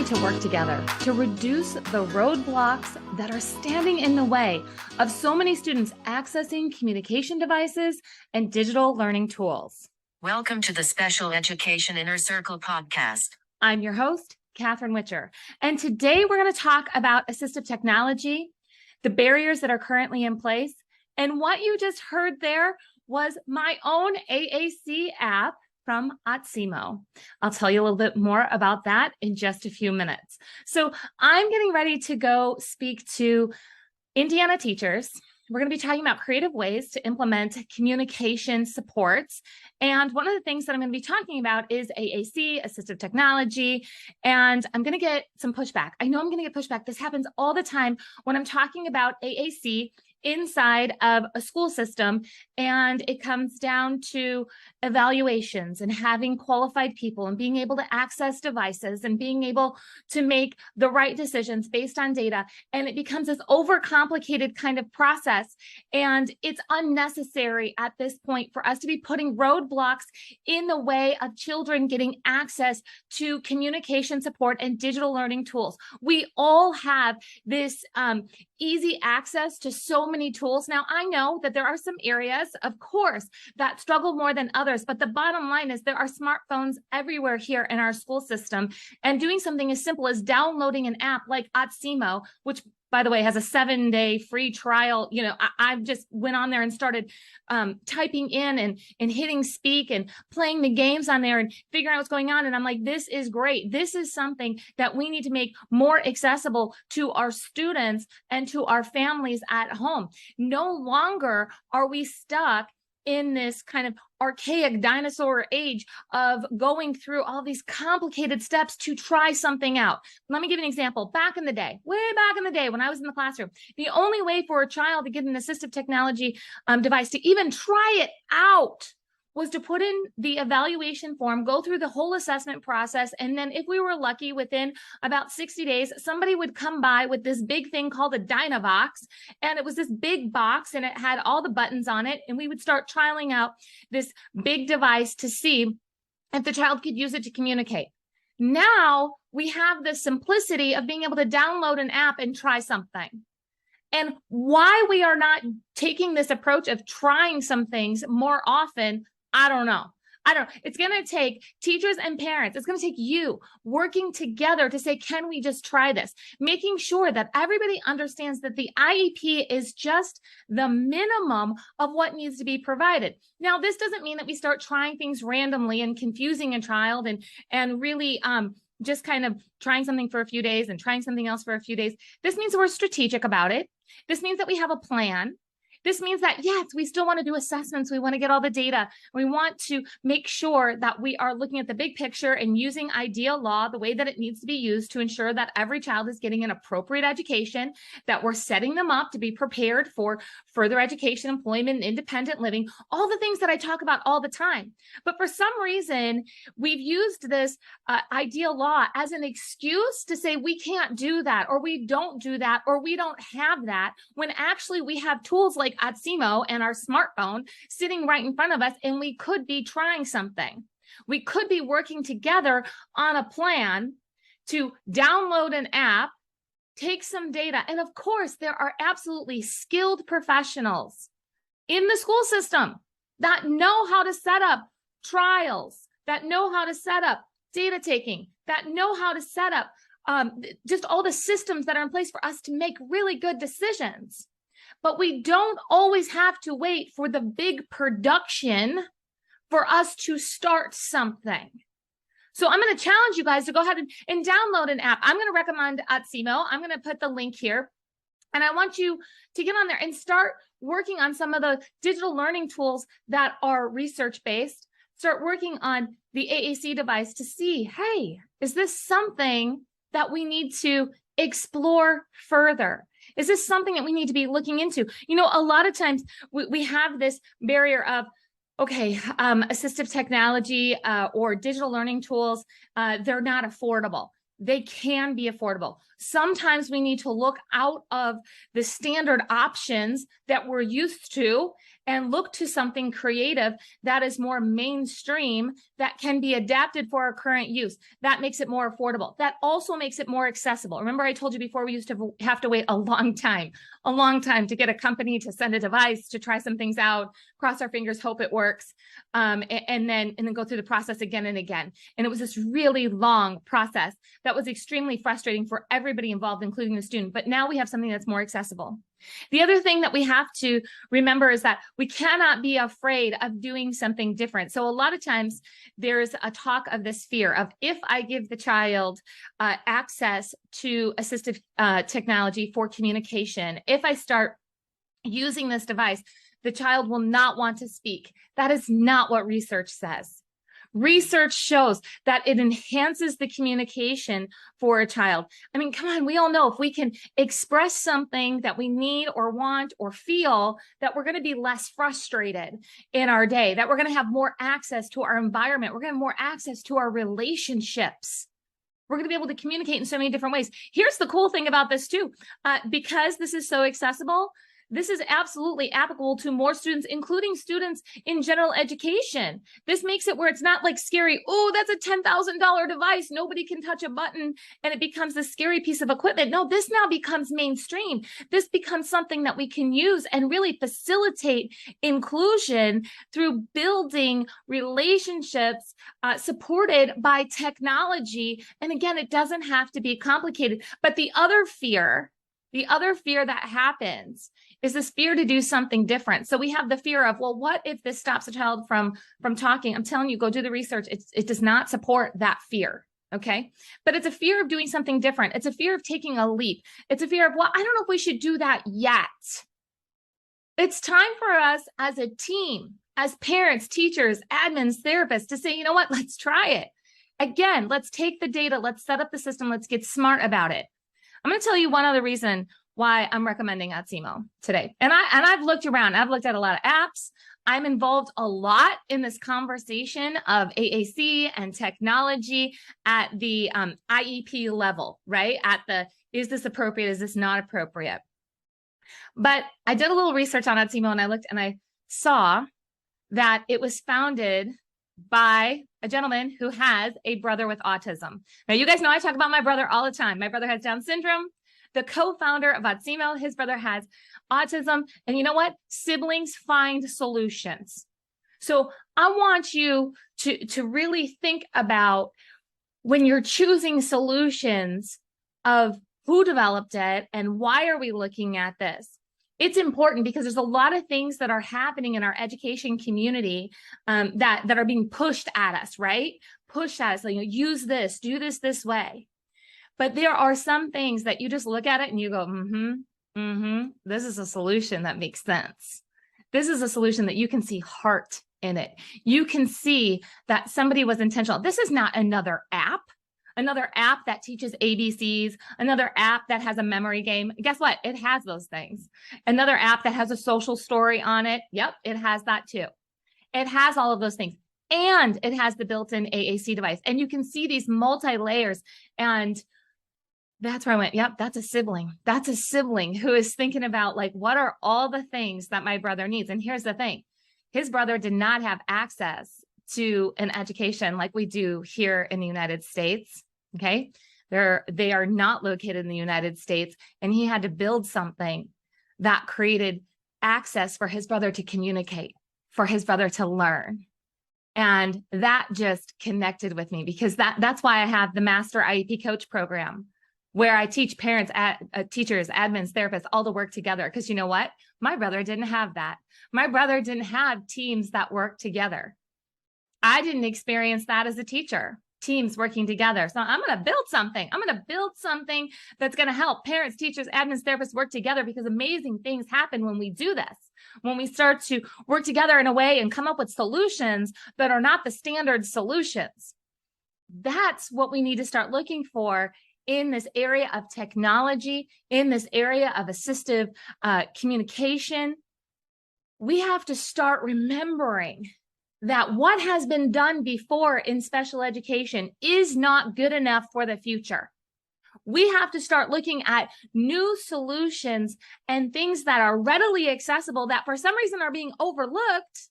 need to work together to reduce the roadblocks that are standing in the way of so many students accessing communication devices and digital learning tools. Welcome to the Special Education Inner Circle podcast. I'm your host, Catherine Witcher, and today we're going to talk about assistive technology, the barriers that are currently in place, and what you just heard there was my own AAC app from Otsimo. I'll tell you a little bit more about that in just a few minutes. So I'm getting ready to go speak to Indiana teachers. We're going to be talking about creative ways to implement communication supports. And one of the things that I'm going to be talking about is AAC, assistive technology, and I'm going to get some pushback. I know I'm going to get pushback. This happens all the time when I'm talking about AAC inside of a school system, and it comes down to evaluations and having qualified people and being able to access devices and being able to make the right decisions based on data. And it becomes this overcomplicated kind of process. And it's unnecessary at this point for us to be putting roadblocks in the way of children getting access to communication support and digital learning tools. We all have this easy access to so many tools. Now, I know that there are some areas, of course, that struggle more than others, but the bottom line is there are smartphones everywhere here in our school system, and doing something as simple as downloading an app like Otsimo, which, by the way, has a 7-day free trial. You know, I just went on there and started typing in and hitting speak and playing the games on there and figuring out what's going on. And I'm like, this is great. This is something that we need to make more accessible to our students and to our families at home. No longer are we stuck in this kind of archaic dinosaur age of going through all these complicated steps to try something out. Let me give you an example. Back in the day, way back in the day when I was in the classroom, the only way for a child to get an assistive technology device to even try it out was to put in the evaluation form, go through the whole assessment process, and then if we were lucky, within about 60 days, somebody would come by with this big thing called a Dynavox, and it was this big box, and it had all the buttons on it, and we would start trialing out this big device to see if the child could use it to communicate. Now, we have the simplicity of being able to download an app and try something. And why we are not taking this approach of trying some things more often, I don't know. It's going to take teachers and parents. It's going to take you working together to say, can we just try this? Making sure that everybody understands that the IEP is just the minimum of what needs to be provided. Now, this doesn't mean that we start trying things randomly and confusing a child and really just kind of trying something for a few days and trying something else for a few days. This means we're strategic about it. This means that we have a plan. This means that, yes, we still want to do assessments. We want to get all the data. We want to make sure that we are looking at the big picture and using ideal law the way that it needs to be used to ensure that every child is getting an appropriate education, that we're setting them up to be prepared for further education, employment, independent living, all the things that I talk about all the time. But for some reason, we've used this ideal law as an excuse to say we can't do that, or we don't do that, or we don't have that, when actually we have tools like Otsimo and our smartphone sitting right in front of us, and we could be trying something. We could be working together on a plan to download an app, take some data. And of course, there are absolutely skilled professionals in the school system that know how to set up trials, that know how to set up data taking, that know how to set up just all the systems that are in place for us to make really good decisions. But we don't always have to wait for the big production for us to start something. So I'm going to challenge you guys to go ahead and download an app. I'm going to recommend Otsimo. I'm going to put the link here. And I want you to get on there and start working on some of the digital learning tools that are research-based. Start working on the AAC device to see, hey, is this something that we need to explore further? Is this something that we need to be looking into? You know, a lot of times we have this barrier of, okay, assistive technology or digital learning tools, they're not affordable. They can be affordable. Sometimes we need to look out of the standard options that we're used to and look to something creative that is more mainstream, that can be adapted for our current use. That makes it more affordable. That also makes it more accessible. Remember, I told you before, we used to have to wait a long time to get a company to send a device, to try some things out, cross our fingers, hope it works, and then go through the process again and again. And it was this really long process that was extremely frustrating for everybody involved, including the student. But now we have something that's more accessible. The other thing that we have to remember is that we cannot be afraid of doing something different. So a lot of times there's a talk of this fear of, if I give the child access to assistive technology for communication, if I start using this device, the child will not want to speak. That is not what research says. Research shows that it enhances the communication for a child. I mean, come on, we all know if we can express something that we need or want or feel, that we're going to be less frustrated in our day, that we're going to have more access to our environment. We're going to have more access to our relationships. We're going to be able to communicate in so many different ways. Here's the cool thing about this too. Because this is so accessible, this is absolutely applicable to more students, including students in general education. This makes it where it's not like scary, oh, that's a $10,000 device, nobody can touch a button, and it becomes this scary piece of equipment. No, this now becomes mainstream. This becomes something that we can use and really facilitate inclusion through building relationships supported by technology. And again, it doesn't have to be complicated. But the other fear that happens is this fear to do something different. So we have the fear of, well, what if this stops a child from talking? I'm telling you, go do the research. It does not support that fear, okay? But it's a fear of doing something different. It's a fear of taking a leap. It's a fear of, well, I don't know if we should do that yet. It's time for us as a team, as parents, teachers, admins, therapists, to say, you know what, let's try it. Again, let's take the data, let's set up the system, let's get smart about it. I'm going to tell you one other reason why I'm recommending Otsimo today. And I've looked around. I've looked at a lot of apps. I'm involved a lot in this conversation of AAC and technology at the IEP level, right? At the, is this appropriate? Is this not appropriate? But I did a little research on Otsimo, and I looked and I saw that it was founded by a gentleman who has a brother with autism. Now, you guys know I talk about my brother all the time. My brother has Down syndrome. The co-founder of Otsimo, his brother has autism. And you know what? Siblings find solutions. So I want you to really think about, when you're choosing solutions, of who developed it and why are we looking at this. It's important because there's a lot of things that are happening in our education community that are being pushed at us, right? Pushed at us, like, use this, do this way. But there are some things that you just look at it and you go, this is a solution that makes sense. This is a solution that you can see heart in it. You can see that somebody was intentional. This is not another app that teaches ABCs, another app that has a memory game. Guess what? It has those things. Another app that has a social story on it. Yep, it has that too. It has all of those things. And it has the built-in AAC device. And you can see these multi-layers. And that's where I went, yep, that's a sibling. That's a sibling who is thinking about, like, what are all the things that my brother needs? And here's the thing. His brother did not have access to an education like we do here in the United States. Okay. They are not located in the United States. And he had to build something that created access for his brother to communicate, for his brother to learn. And that just connected with me, because that's why I have the Master IEP Coach program, where I teach parents, teachers, admins, therapists, all to work together. Because you know what? My brother didn't have that. My brother didn't have teams that work together. I didn't experience that as a teacher, teams working together. So I'm going to build something. I'm going to build something that's going to help parents, teachers, admins, therapists work together, because amazing things happen when we do this. When we start to work together in a way and come up with solutions that are not the standard solutions. That's what we need to start looking for in this area of technology, in this area of assistive communication. We have to start remembering that what has been done before in special education is not good enough for the future. We have to start looking at new solutions and things that are readily accessible that for some reason are being overlooked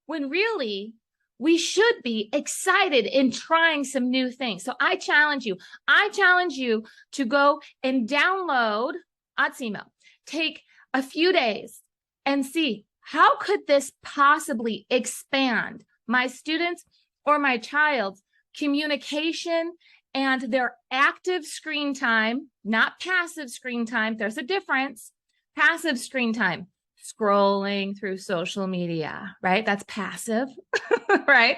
when really we should be excited in trying some new things. So I challenge you to go and download Otsimo. Take a few days and see, how could this possibly expand my students or my child's communication and their active screen time, not passive screen time. There's a difference. Passive screen time, scrolling through social media, right? That's passive, right?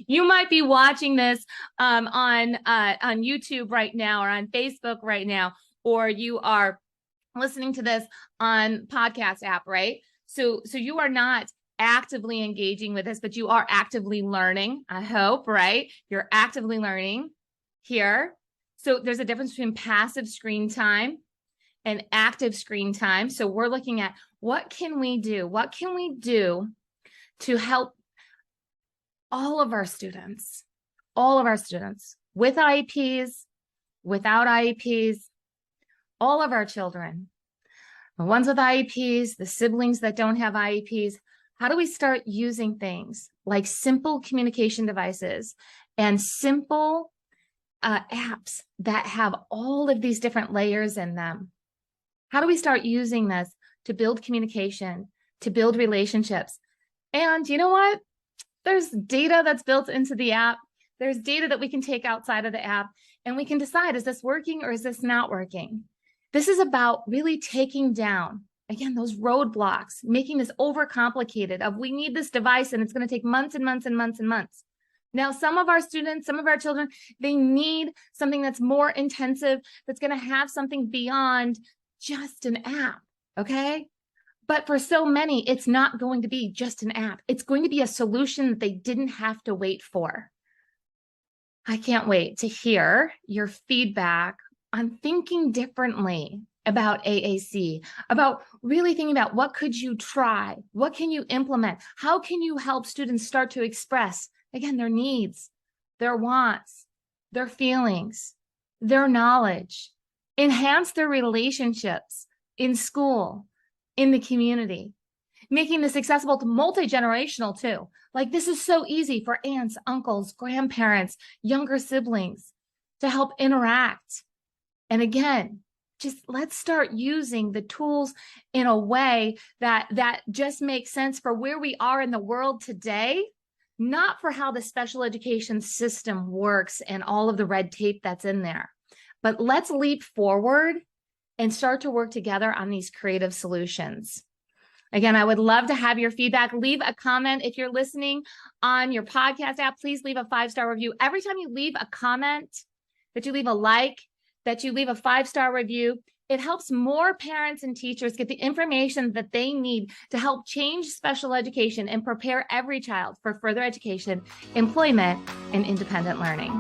You might be watching this on YouTube right now, or on Facebook right now, or you are listening to this on podcast app, right? So you are not actively engaging with this, but you are actively learning, I hope, right? You're actively learning here. So there's a difference between passive screen time and active screen time. So we're looking at what can we do? What can we do to help all of our students with IEPs, without IEPs, all of our children, the ones with IEPs, the siblings that don't have IEPs. How do we start using things like simple communication devices and simple apps that have all of these different layers in them? How do we start using this to build communication, to build relationships? And you know what? There's data that's built into the app. There's data that we can take outside of the app, and we can decide, is this working or is this not working? This is about really taking down, again, those roadblocks, making this overcomplicated of we need this device and it's going to take months and months and months and months. Now, some of our students, some of our children, they need something that's more intensive, that's going to have something beyond just an app, okay? But for so many, it's not going to be just an app. It's going to be a solution that they didn't have to wait for. I can't wait to hear your feedback on thinking differently about AAC, about really thinking about what could you try? What can you implement? How can you help students start to express, again, their needs, their wants, their feelings, their knowledge, enhance their relationships in school, in the community, making this accessible to multi-generational too. Like, this is so easy for aunts, uncles, grandparents, younger siblings to help interact. And again, just let's start using the tools in a way that just makes sense for where we are in the world today, not for how the special education system works and all of the red tape that's in there. But let's leap forward and start to work together on these creative solutions. Again, I would love to have your feedback. Leave a comment. If you're listening on your podcast app, please leave a 5-star review. Every time you leave a comment, that you leave a like, that you leave a 5-star review, it helps more parents and teachers get the information that they need to help change special education and prepare every child for further education, employment, and independent learning.